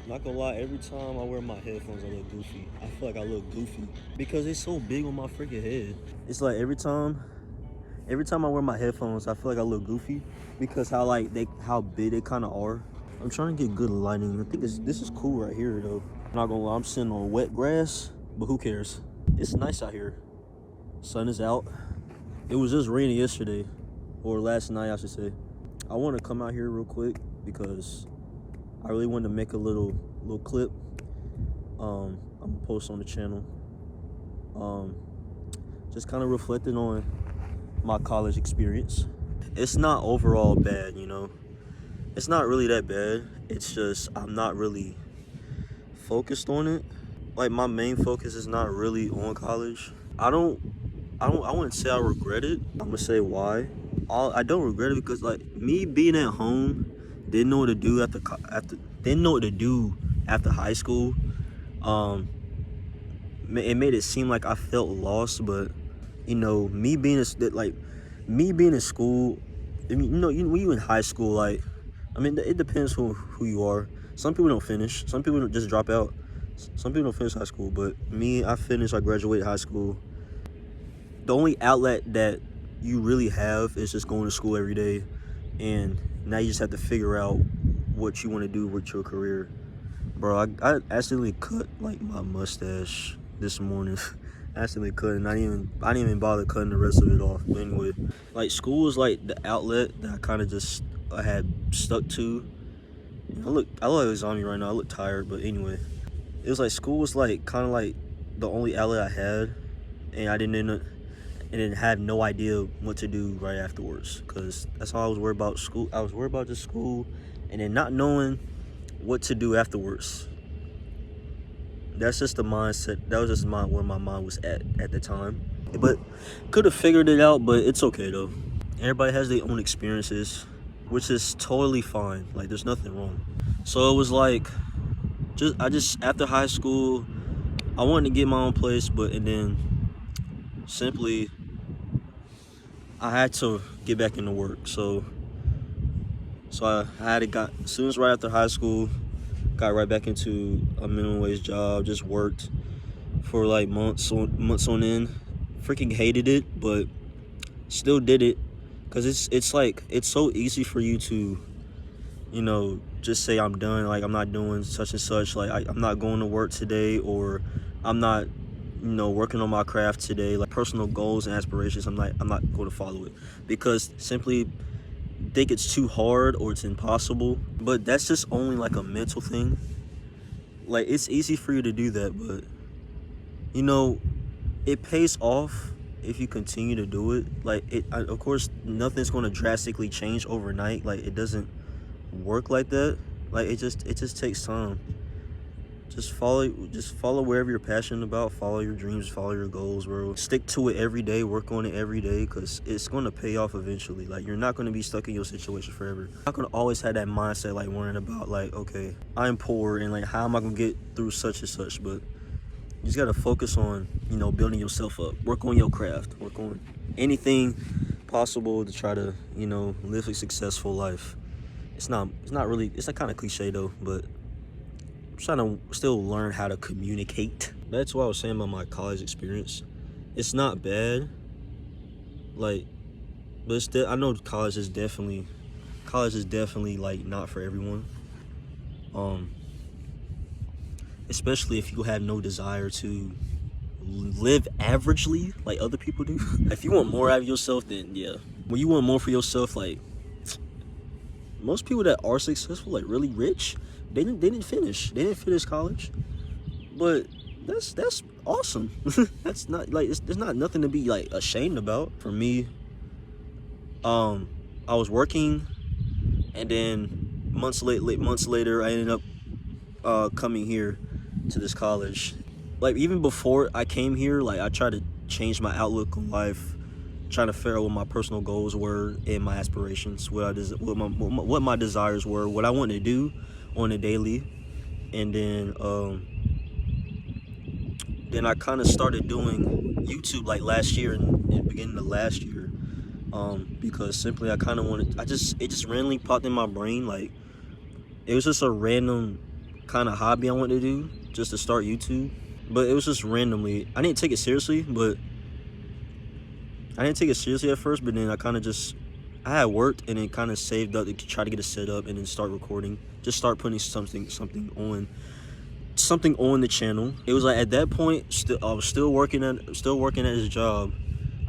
Not gonna lie, every time I wear my headphones, I look goofy. I feel like I look goofy because it's so big on my freaking head. It's like every time I wear my headphones, I feel like I look goofy because how big they kind of are. I'm trying to get good lighting. I think this is cool right here though. I'm not gonna lie, I'm sitting on wet grass, but who cares? It's nice out here. Sun is out. It was just raining yesterday, or last night I should say. I want to come out here real quick because I really wanted to make a little clip. I'm gonna post on the channel. Just kind of reflecting on my college experience. It's not overall bad, you know. It's not really that bad. It's just I'm not really focused on it. Like my main focus is not really on college. I wouldn't say I regret it. I'm gonna say why. I don't regret it because like me being at home, didn't know what to do after high school. It made it seem like I felt lost, but you know, me being in school. I mean, when you in high school, like, I mean, it depends who you are. Some people don't finish. Some people just drop out. Some people don't finish high school. But me, I finished. I graduated high school. The only outlet that you really have is just going to school every day, and now you just have to figure out what you want to do with your career. Bro, I accidentally cut like my mustache this morning. I accidentally cut, and I didn't even bother cutting the rest of it off. But anyway, like school is like the outlet that I kind of just had stuck to. I look like a zombie right now. I look tired, but anyway, it was like school was like kind of like the only outlet I had, and I didn't have no idea what to do right afterwards, because that's all I was worried about. School. I was worried about just school, and then not knowing what to do afterwards. That's just the mindset. That was just where my mind was at the time. But could have figured it out, but it's okay though. Everybody has their own experiences, which is totally fine. Like there's nothing wrong. So it was like, I just after high school, I wanted to get my own place, and then simply I had to get back into work. So I got as soon as right after high school, got right back into a minimum wage job. Just worked for like months on end. Freaking hated it, but still did it, because it's so easy for you to, you know, just say I'm done. Like I'm not doing such and such. Like I'm not going to work today, or I'm not, you know, working on my craft today. Like personal goals and aspirations, I'm not going to follow it because simply think it's too hard or it's impossible. But that's just only like a mental thing. Like it's easy for you to do that, but you know, it pays off if you continue to do it. Like of course nothing's going to drastically change overnight. Like it doesn't work like that. Like it just takes time. Just follow wherever you're passionate about. Follow your dreams, follow your goals, bro. Stick to it every day, work on it every day, because it's going to pay off eventually. Like you're not going to be stuck in your situation forever. You're not going to always have that mindset like worrying about like, okay, I'm poor and like how am I going to get through such and such. But you just got to focus on, you know, building yourself up. Work on your craft. Work on anything possible to try to, you know, live a successful life. It's not really, it's kind of cliche though, but I'm trying to still learn how to communicate. That's what I was saying about my college experience. It's not bad, like, but still, I know college is definitely like not for everyone. Especially if you have no desire to live averagely like other people do. If you want more out of yourself, then yeah. When you want more for yourself, like most people that are successful, like really rich, they didn't finish college. But that's awesome. That's not like there's not nothing to be like ashamed about. For me, I was working, and then months later I ended up coming here to this college. Like even before I came here, like I tried to change my outlook on life, trying to figure out what my personal goals were and my aspirations, what my desires were, what I wanted to do on a daily. And then I kind of started doing YouTube like last year, in the beginning of last year, because simply it just randomly popped in my brain. Like it was just a random kind of hobby I wanted to do, just to start YouTube. But it was just randomly. I didn't take it seriously, at first, but then I had worked and then kind of saved up to try to get it set up and then start recording. Just start putting something on the channel. It was like at that point, I was still working at his job.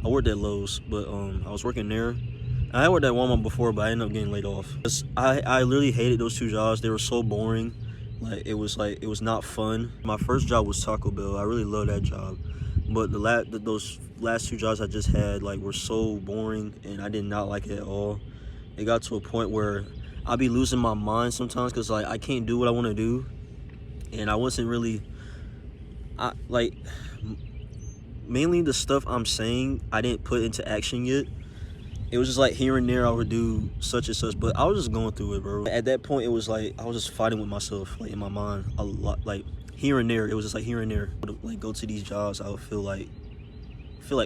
I worked at Lowe's, but I was working there. I worked at Walmart before, but I ended up getting laid off. I literally hated those two jobs. They were so boring. It was not fun. My first job was Taco Bell. I really loved that job, but those last two jobs I just had were so boring, and I did not like it at all. It got to a point where I'd be losing my mind sometimes because I can't do what I want to do, and I wasn't really mainly the stuff I'm saying I didn't put into action yet. It was just here and there I would do such and such, but I was just going through it, bro. At that point, it was I was just fighting with myself, in my mind a lot. Here and there, it was just here and there. Go to these jobs, I would feel like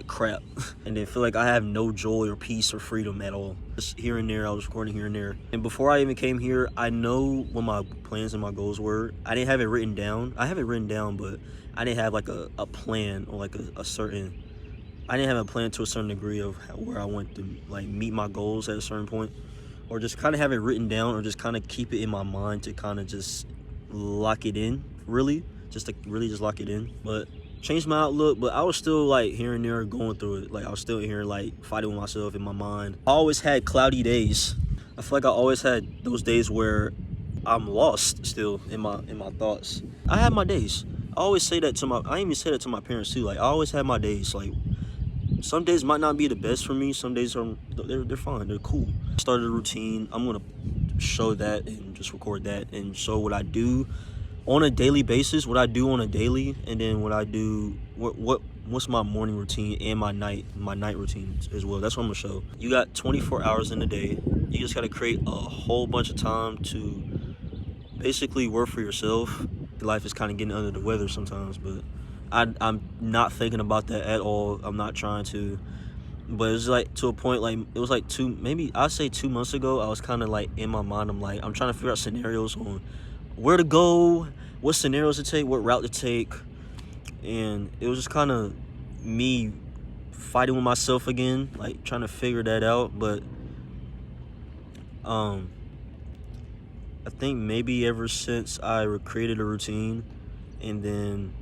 crap, and then feel like I have no joy or peace or freedom at all. Just here and there, I was recording here and there. And before I even came here, I know what my plans and my goals were. I didn't have it written down. I have it written down, but I didn't have a plan or a certain. I didn't have a plan to a certain degree of where I want to meet my goals at a certain point, or just kind of have it written down, or just kind of keep it in my mind to kind of just lock it in, just lock it in. But changed my outlook, but I was still here and there going through it. I was still here fighting with myself in my mind. I always had cloudy days. I feel like I always had those days where I'm lost still in my thoughts. I had my days. I always say that I even say that to my parents too. I always had my days. Some days might not be the best for me. Some days they're fine. They're cool. Started a routine. I'm gonna show that and just record that and show what I do on a daily basis. What I do on a daily, and then what I do. What's my morning routine and my night routine as well. That's what I'm gonna show. You got 24 hours in a day. You just gotta create a whole bunch of time to basically work for yourself. Life is kind of getting under the weather sometimes, but I'm not thinking about that at all. I'm not trying to, but it was to a point it was I'd say 2 months ago. I was kind of in my mind. I'm trying to figure out scenarios on where to go, what scenarios to take, what route to take, and it was just kind of me fighting with myself again, trying to figure that out. But I think maybe ever since I created a routine, and then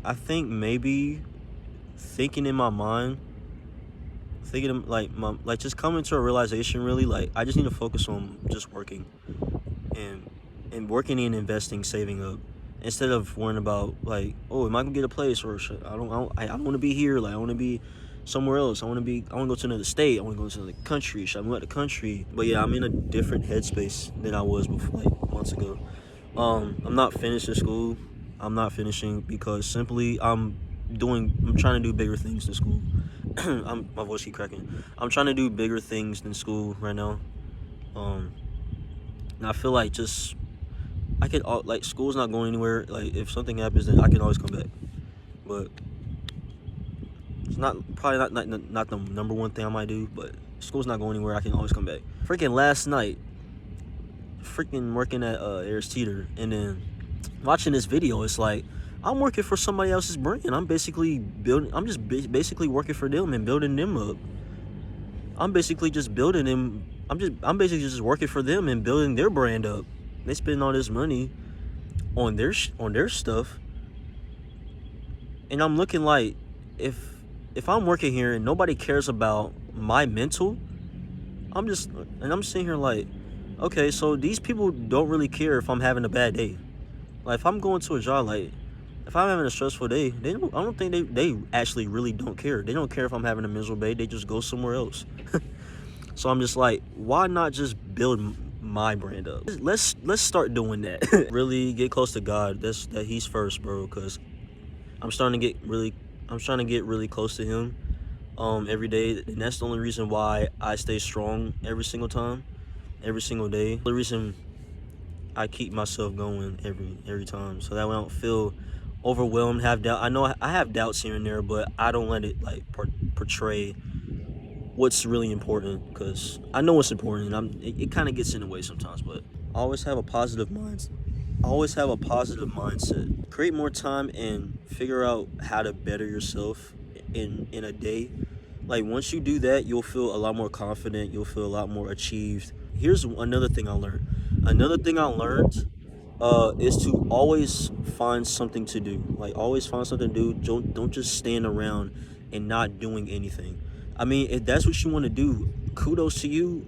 I think maybe thinking in my mind, just coming to a realization, really, I just need to focus on just working and working and investing, saving up, instead of worrying about oh, am I gonna get a place, or I want to be here, I want to be somewhere else. I want to go to another state. I want to go to another country. Should I move out the country? But yeah, I'm in a different headspace than I was before, months ago. I'm not finishing school. I'm not finishing because simply I'm trying to do bigger things than school. My voice keep cracking. I'm trying to do bigger things than school right now. And I feel I could school's not going anywhere. If something happens, then I can always come back. But it's probably not the number one thing I might do. But school's not going anywhere. I can always come back. Freaking last night, working at Harris Teeter, and then watching this video, it's I'm working for somebody else's brand. I'm basically basically working for them and building them up. I'm basically just building them. I'm basically just working for them and building their brand up. They spend all this money on their stuff, and I'm looking if I'm working here and nobody cares about my mental, I'm sitting here okay, so these people don't really care if I'm having a bad day. If I'm going to a job, if I'm having a stressful day, I don't think they actually really don't care. They don't care if I'm having a miserable day. They just go somewhere else. So I'm just why not just build my brand up? Let's start doing that. Really get close to God. That He's first, bro. Because I'm trying to get really close to Him every day, and that's the only reason why I stay strong every single time, every single day. The reason I keep myself going every time, so that way I don't feel overwhelmed, have doubt. I know I have doubts here and there, but I don't let it portray what's really important, because I know what's important, and it kind of gets in the way sometimes. But Always have a positive mind. Always have a positive mindset. Create more time and figure out how to better yourself in a day. Like once you do that, you'll feel a lot more confident. You'll feel a lot more achieved. Here's another thing I learned. Another thing I learned is to always find something to do. Like always find something to do. Don't just stand around and not doing anything. I mean, if that's what you want to do, kudos to you.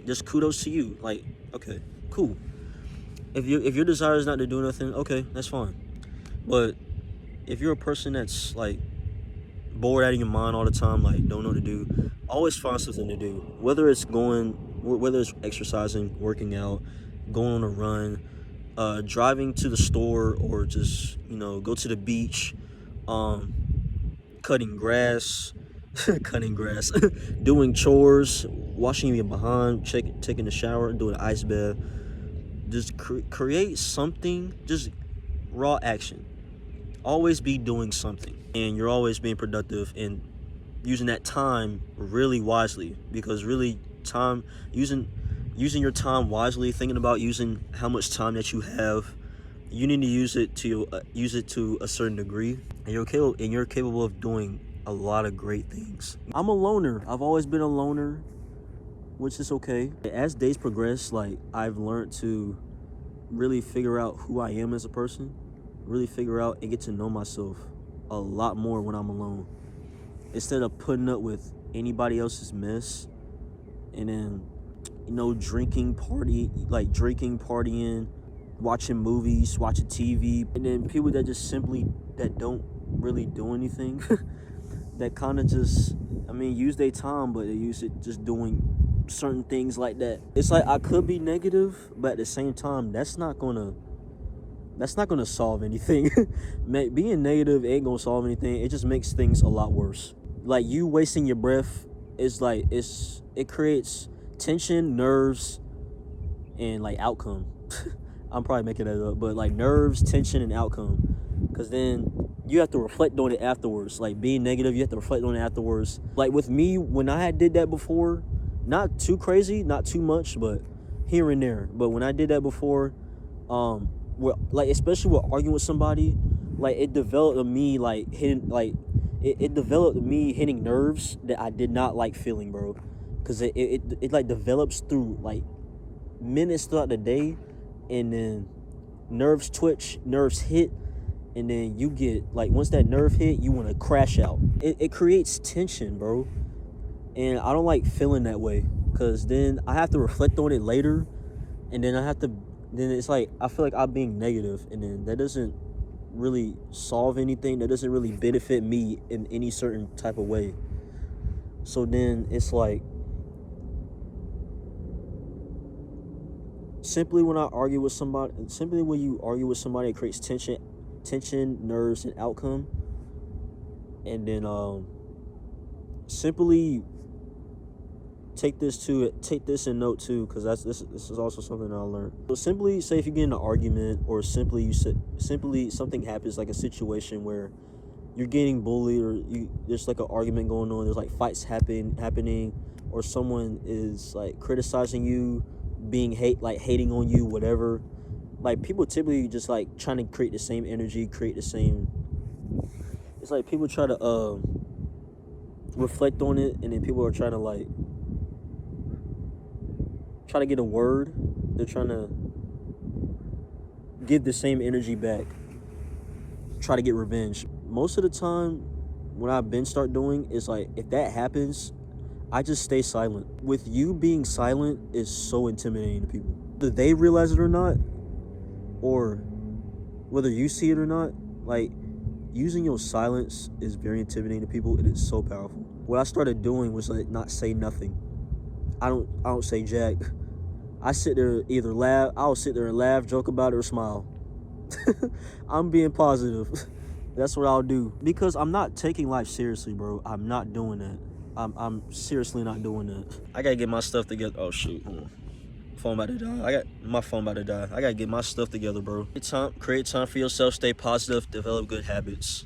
Just kudos to you. Like, okay, cool. If your desire is not to do nothing, okay, that's fine. But if you're a person that's like bored out of your mind all the time, like don't know what to do, always find something to do. Whether it's exercising, working out, going on a run, driving to the store, or just go to the beach, cutting grass, cutting grass, doing chores, washing your behind, taking a shower, doing an ice bath. Just create something, just raw action. Always be doing something, and you're always being productive and using that time really wisely, because really using your time wisely, thinking about using how much time that you have, you need to use it to a certain degree, and you're capable of doing a lot of great things. I'm a loner. I've always been a loner, which is okay. As days progress, like I've learned to really figure out who I am as a person, really figure out and get to know myself a lot more when I'm alone. Instead of putting up with anybody else's mess and then, drinking, partying, watching movies, watching TV, and then people that don't really do anything, that kind of just, use their time, but they use it just doing certain things like that. It's like I could be negative, but at the same time, that's not gonna solve anything. Being negative ain't gonna solve anything. It just makes things a lot worse. Like you wasting your breath is like it creates tension, nerves, and like outcome. I'm probably making that up, but like nerves, tension, and outcome. Because then you have to reflect on it afterwards. Like being negative, you have to reflect on it afterwards. Like with me, when I did that before, not too crazy, not too much, but here and there. But when I did that before, especially with arguing with somebody, like it developed me like it developed me hitting nerves that I did not like feeling, bro. Because it like develops through like minutes throughout the day, and then nerves twitch, nerves hit, and then you get like, once that nerve hit, you want to crash out. It creates tension, bro, and I don't like feeling that way, because then I have to reflect on it later, and then then it's like I feel like I'm being negative, and then that doesn't really solve anything. That doesn't really benefit me in any certain type of way. So then it's like, simply when you argue with somebody, it creates tension, nerves, and outcome. And then simply take this in note too, because this is also something I learned. So simply say if you get in an argument, or simply something happens, like a situation where you're getting bullied, or there's like an argument going on, there's like fights happening, or someone is like criticizing you, hating on you, whatever. Like people typically just like trying to create the same energy, it's like people try to reflect on it, and then people are trying to try to get a word. They're trying to give the same energy back, try to get revenge. Most of the time, what I've been start doing is like, if that happens, I just stay silent. With you being silent is so intimidating to people. Whether they realize it or not, or whether you see it or not, like using your silence is very intimidating to people, and it's so powerful. What I started doing was like not say nothing. I don't say jack. I sit there, I'll sit there and laugh, joke about it, or smile. I'm being positive. That's what I'll do, because I'm not taking life seriously, bro. I'm not doing that. I'm seriously not doing that. I gotta get my stuff together. Oh shoot, hold on. Phone about to die. My phone about to die. I gotta get my stuff together, bro. Create time for yourself, stay positive, develop good habits.